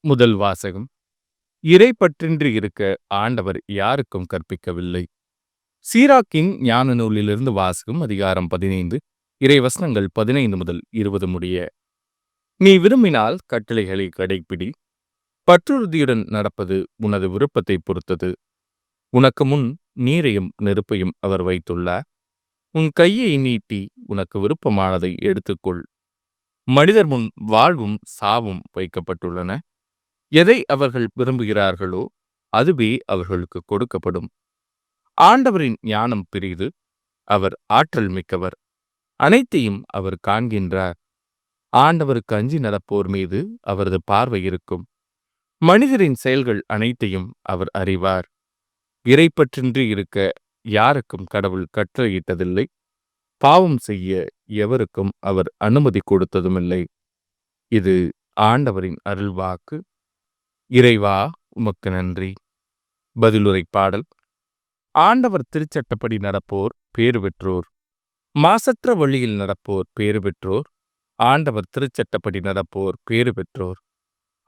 முதல் வாசகம். இறைப்பற்றின்றி இருக்க ஆண்டவர் யாருக்கும் கற்பிக்கவில்லை. சீராக்கின் ஞான நூலிலிருந்து வாசகம். அதிகாரம் 15, இறைவசனங்கள் 15 முதல் 20 முடிய. நீ விரும்பினால் கட்டளைகளை கடைப்பிடி. பற்றுறுதியுடன் நடப்பது உனது விருப்பத்தை பொறுத்தது. உனக்கு முன் நீரையும் நெருப்பையும் அவர் வைத்துள்ளார். உன் கையை நீட்டி உனக்கு விருப்பமானதை எடுத்துக்கொள். மனிதர் முன் வாழ்வும் சாவும் வைக்கப்பட்டுள்ளன. எதை அவர்கள் விரும்புகிறார்களோ அதுவே அவர்களுக்கு கொடுக்கப்படும். ஆண்டவரின் ஞானம் பெரிது, அவர் ஆற்றல் மிக்கவர், அனைத்தையும் அவர் காண்கின்றார். ஆண்டவருக்கு அஞ்சி நடப்போர் மீது அவரது பார்வை இருக்கும். மனிதரின் செயல்கள் அனைத்தையும் அவர் அறிவார். இறைப்பற்றின்றி இருக்க யாருக்கும் கடவுள் கட்டளையிட்டதில்லை. பாவம் செய்ய எவருக்கும் அவர் அனுமதி கொடுத்ததுமில்லை. இது ஆண்டவரின் அருள்வாக்கு. இறைவா, உமக்கு நன்றி. பதிலுரை பாடல். ஆண்டவர் திருச்சட்டப்படி நடப்போர் பேறு பெற்றோர். மாசற்ற வழியில் நடப்போர் பேறு பெற்றோர். ஆண்டவர் திருச்சட்டப்படி நடப்போர் பேறு பெற்றோர்.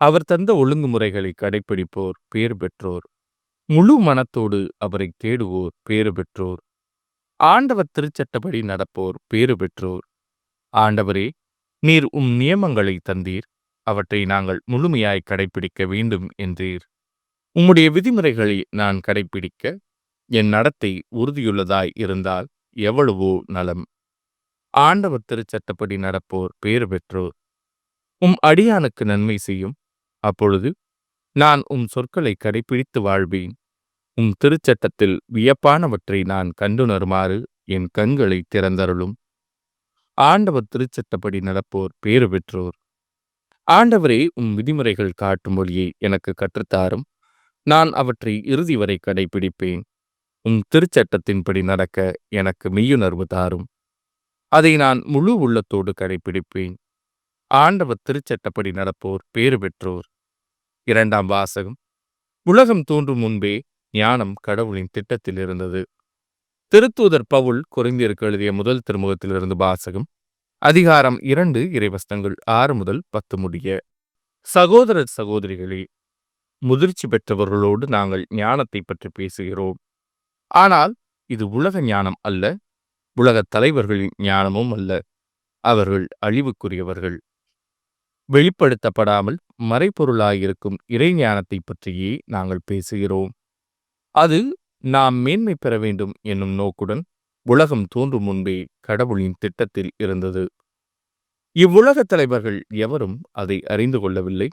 அவர் தந்த ஒழுங்குமுறைகளை கடைப்பிடிப்போர் பேறு பெற்றோர். முழு மனத்தோடு அவரை தேடுவோர் பேறு பெற்றோர். ஆண்டவர் திருச்சட்டப்படி நடப்போர் பேறு பெற்றோர். ஆண்டவரே, நீர் நியமங்களை தந்தீர், அவற்றை நாங்கள் முழுமையாய் கடைப்பிடிக்க வேண்டும் என்றீர். உம்முடைய விதிமுறைகளை நான் கடைப்பிடிக்க என் நடத்தை உறுதியுள்ளதாய் இருந்தால் எவ்வளவோ நலம். ஆண்டவர் திருச்சட்டப்படி நடப்போர் பேறு பெற்றோர். அடியானுக்கு நன்மை செய்யும், அப்பொழுது நான் சொற்களை கடைப்பிடித்து வாழ்வேன். திருச்சட்டத்தில் வியப்பானவற்றை நான் கண்டுணருமாறு என் கண்களை திறந்தருளும். ஆண்டவர் திருச்சட்டப்படி நடப்போர் பேறு பெற்றோர். ஆண்டவரே, விதிமுறைகள் காட்டும் வழியை எனக்கு கற்றுத்தாரும். நான் அவற்றை இறுதி வரை கடைப்பிடிப்பேன். திருச்சட்டத்தின்படி நடக்க எனக்கு மெய்யுணர்வு தாரும். அதை நான் முழு உள்ளத்தோடு கடைப்பிடிப்பேன். ஆண்டவர் திருச்சட்டப்படி நடப்போர் பேறு பெற்றோர். இரண்டாம் வாசகம். உலகம் தோன்றும் முன்பே ஞானம் கடவுளின் திட்டத்தில் இருந்தது. திருத்தூதர் பவுல் கொரிந்தியருக்கு எழுதிய முதல் திருமுகத்திலிருந்து வாசகம். அதிகாரம் 2, இறைவசனங்கள் 6 முதல் 10 முடிய. சகோதர சகோதரிகளே, முதிர்ச்சி பெற்றவர்களோடு நாங்கள் ஞானத்தை பற்றி பேசுகிறோம். ஆனால் இது உலக ஞானம் அல்ல, உலகத் தலைவர்களின் ஞானமும் அல்ல. அவர்கள் அழிவுக்குரியவர்கள். வெளிப்படுத்தப்படாமல் மறைபொருளாயிருக்கும் இறை ஞானத்தை பற்றியே நாங்கள் பேசுகிறோம். அது நாம் மேன்மை பெற வேண்டும் என்னும் நோக்குடன் உலகம் தோன்றும் முன்பே கடவுளின் திட்டத்தில் இருந்தது. இவ்வுலக தலைவர்கள் எவரும் அதை அறிந்து கொள்ளவில்லை.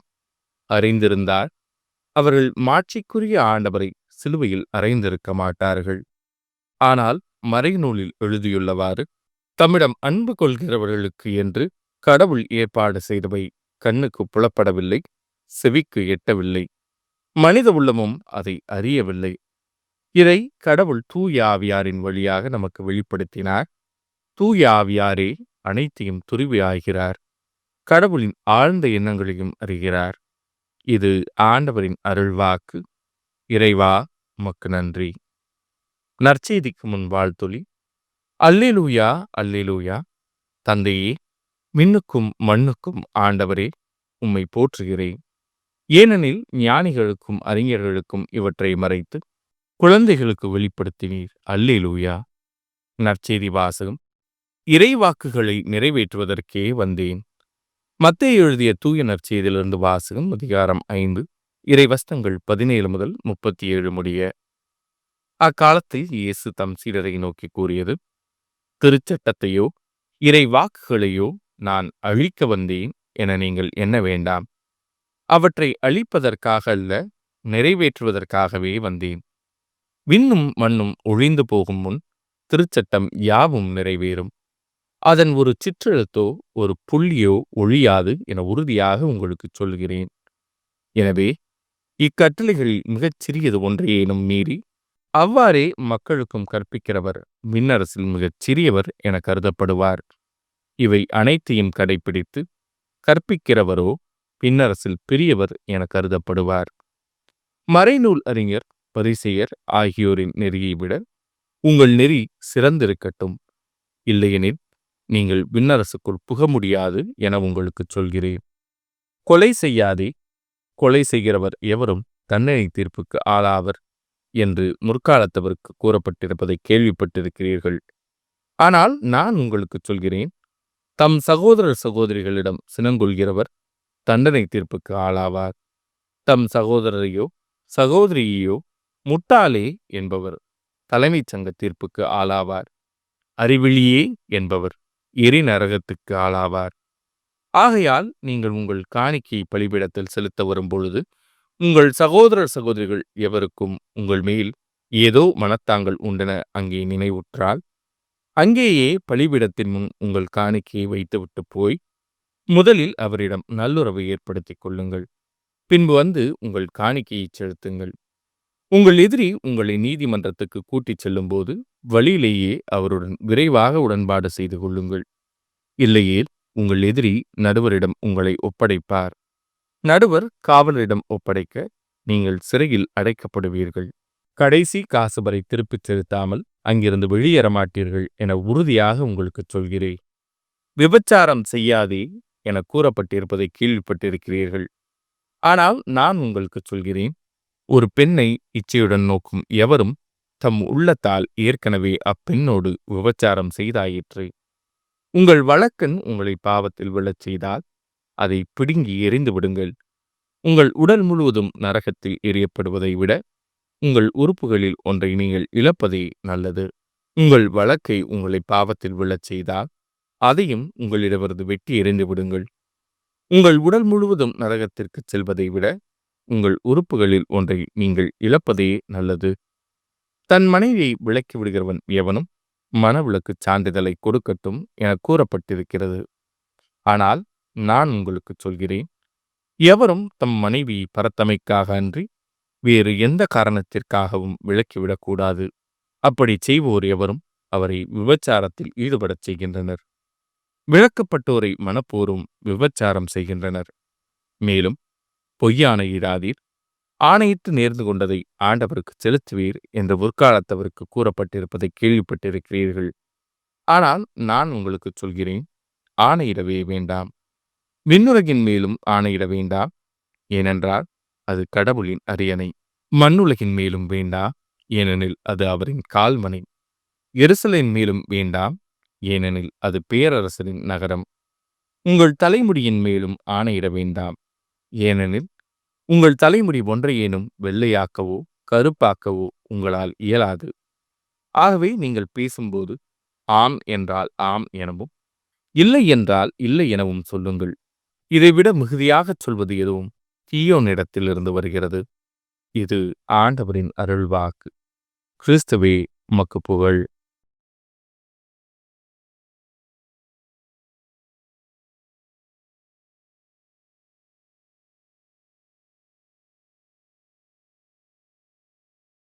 அறிந்திருந்தால் அவர்கள் மாட்சிக்குரிய ஆண்டவரை சிலுவையில் அறைந்திருக்க மாட்டார்கள். ஆனால் மறைநூலில் எழுதியுள்ளவாறு, தம்மிடம் அன்பு கொள்கிறவர்களுக்கு என்று கடவுள் ஏற்பாடு செய்தவை கண்ணுக்கு புலப்படவில்லை, செவிக்கு எட்டவில்லை, மனித உள்ளமும் அதை அறியவில்லை. இதை கடவுள் தூய ஆவியாரின் வழியாக நமக்கு வெளிப்படுத்தினார். தூய ஆவியாரே அனைத்தையும் துருவியாகிறார், கடவுளின் ஆழ்ந்த எண்ணங்களையும் அறிகிறார். இது ஆண்டவரின் அருள்வாக்கு. இறைவா, உமக்கு நன்றி. நற்செய்திக்கு முன் வாழ்த்தொலி. அல்லேலூயா, அல்லேலூயா. தந்தையே, விண்ணுக்கும் மண்ணுக்கும் ஆண்டவரே, உம்மை போற்றுகிறேன். ஏனெனில் ஞானிகளுக்கும் அறிஞர்களுக்கும் இவற்றை மறைத்து குழந்தைகளுக்கு வெளிப்படுத்தினீர். அல்லேலூயா. நற்செய்தி வாசகம். இறைவாக்குகளை நிறைவேற்றுவதற்கே வந்தேன். மத்தேயு எழுதிய தூய நற்செய்தியிலிருந்து வாசகம். அதிகாரம் 5, இறைவசனங்கள் 17 முதல் 37 முடிய. அக்காலத்தில் இயேசு தம் சீடரை நோக்கி கூறியது: திருச்சட்டத்தையோ இறை வாக்குகளையோ நான் அழிக்க வந்தேன் என நீங்கள் எண்ண வேண்டாம். அவற்றை அழிப்பதற்காக அல்ல, நிறைவேற்றுவதற்காகவே வந்தேன். விண்ணும் மண்ணும் ஒழிந்து போகும் முன் திருச்சட்டம் யாவும் நிறைவேறும். அதன் ஒரு சிற்றெழுத்தோ ஒரு புள்ளியோ ஒழியாது என உறுதியாக உங்களுக்கு சொல்கிறேன். எனவே இக்கட்டளைகளில் மிகச் சிறியது ஒன்றையேனும் மீறி அவ்வாறே மக்களுக்கும் கற்பிக்கிறவர் விண்ணரசில் மிகச் சிறியவர் என கருதப்படுவார். இவை அனைத்தையும் கடைப்பிடித்து கற்பிக்கிறவரோ பின்னரசில் பெரியவர் என கருதப்படுவார். மறைநூல் அறிஞர், பரிசேயர் ஆகியோரின் நெறியை விட உங்கள் நெறி சிறந்திருக்கட்டும். இல்லையெனில் நீங்கள் விண்ணரசுக்குள் புக முடியாது என உங்களுக்கு சொல்கிறேன். கொலை செய்யாதே, கொலை செய்கிறவர் எவரும் தண்டனை தீர்ப்புக்கு ஆளாவர் என்று முற்காலத்தவருக்கு கூறப்பட்டிருப்பதை கேள்விப்பட்டிருக்கிறீர்கள். ஆனால் நான் உங்களுக்கு சொல்கிறேன், தம் சகோதரர் சகோதரிகளிடம் சினங்கொள்கிறவர் தண்டனை தீர்ப்புக்கு ஆளாவார். தம் சகோதரரையோ சகோதரியையோ முட்டாளே என்பவர் தலைமைச் சங்க தீர்ப்புக்கு ஆளாவார். அறிவிலியே என்பவர் எரிநரகத்துக்கு ஆளாவார். ஆகையால் நீங்கள் உங்கள் காணிக்கையை பலிபீடத்தில் செலுத்த வரும்பொழுது உங்கள் சகோதரர் சகோதரிகள் எவருக்கும் உங்கள் மேல் ஏதோ மனத்தாங்கள் உண்டென அங்கே நினைவுற்றால், அங்கேயே பலிபீடத்தின் முன் உங்கள் காணிக்கையை வைத்துவிட்டு போய் முதலில் அவரிடம் நல்லுறவை ஏற்படுத்திக் கொள்ளுங்கள். பின்பு வந்து உங்கள் காணிக்கையை செலுத்துங்கள். உங்கள் எதிரி உங்களை நீதிமன்றத்துக்கு கூட்டிச் செல்லும்போது வழியிலேயே அவருடன் விரைவாக உடன்பாடு செய்து கொள்ளுங்கள். இல்லையேல் உங்கள் எதிரி நடுவரிடம் உங்களை ஒப்படைப்பார். நடுவர் காவலரிடம் ஒப்படைக்க நீங்கள் சிறையில் அடைக்கப்படுவீர்கள். கடைசி காசு வரை திருப்பிச் செலுத்தாமல் அங்கிருந்து வெளியேற மாட்டீர்கள் என உறுதியாக உங்களுக்கு சொல்கிறேன். விபச்சாரம் செய்யாதே என கூறப்பட்டிருப்பதை கேள்விப்பட்டிருக்கிறீர்கள். ஆனால் நான் உங்களுக்கு சொல்கிறேன், ஒரு பெண்ணை இச்சையுடன் நோக்கும் எவரும் தம் உள்ளத்தால் ஏற்கனவே அப்பெண்ணோடு விபச்சாரம் செய்தாயிற்று. உங்கள் வழக்கன் உங்களை பாவத்தில் விழச் செய்தால் அதை பிடுங்கி எறிந்து விடுங்கள். உங்கள் உடல் முழுவதும் நரகத்தில் எறியப்படுவதை விட உங்கள் உறுப்புகளில் ஒன்றை நீங்கள் இழப்பதே நல்லது. உங்கள் வழக்கை உங்களை பாவத்தில் விழச் செய்தால் அதையும் உங்களிடமிருந்து வெட்டி எறிந்து விடுங்கள். உங்கள் உடல் முழுவதும் நரகத்திற்கு செல்வதை விட உங்கள் உறுப்புகளில் ஒன்றை நீங்கள் இழப்பதே நல்லது. தன் மனைவியை விலக்கி விடுகிறவன் எவனும் மனவிலக்கு சான்றிதழை கொடுக்கட்டும் என கூறப்பட்டிருக்கிறது. ஆனால் நான் உங்களுக்கு சொல்கிறேன், எவரும் தம் மனைவியை பரத்தமைக்காக அன்றி வேறு எந்த காரணத்திற்காகவும் விலக்கிவிடக்கூடாது. அப்படி செய்வோர் எவரும் அவரை விபச்சாரத்தில் ஈடுபடச் செய்கின்றனர். விலக்கப்பட்டோரை மனப்போரும் விபச்சாரம் செய்கின்றனர். மேலும் பொய்யானையிடாதீர், ஆணையிட்டு நேர்ந்து கொண்டதை ஆண்டவருக்கு செலுத்துவீர் என்று முற்காலத்தவருக்கு கூறப்பட்டிருப்பதை கேள்விப்பட்டிருக்கிறீர்கள். ஆனால் நான் உங்களுக்கு சொல்கிறேன், ஆணையிடவே வேண்டாம். விண்ணுலகின் மேலும் ஆணையிட வேண்டாம், ஏனென்றால் அது கடவுளின் அரியணை. மண்ணுலகின் மேலும் வேண்டாம், ஏனெனில் அது அவரின் கால்மனை. எருசலேம் மேலும் வேண்டாம், ஏனெனில் அது பேரரசரின் நகரம். உங்கள் தலைமுடியின் மேலும் ஆணையிட வேண்டாம், ஏனெனில் உங்கள் தலைமுடி ஒன்றையேனும் வெள்ளையாக்கவோ கருப்பாக்கவோ உங்களால் இயலாது. ஆகவே நீங்கள் பேசும்போது ஆம் என்றால் ஆம் எனவும் இல்லை என்றால் இல்லை எனவும் சொல்லுங்கள். இதைவிட மிகுதியாகச் சொல்வது எதுவும் தீயோனிடத்திலிருந்து வருகிறது. இது ஆண்டவரின் அருள்வாக்கு. கிறிஸ்துவே உமக்கு புகழ்.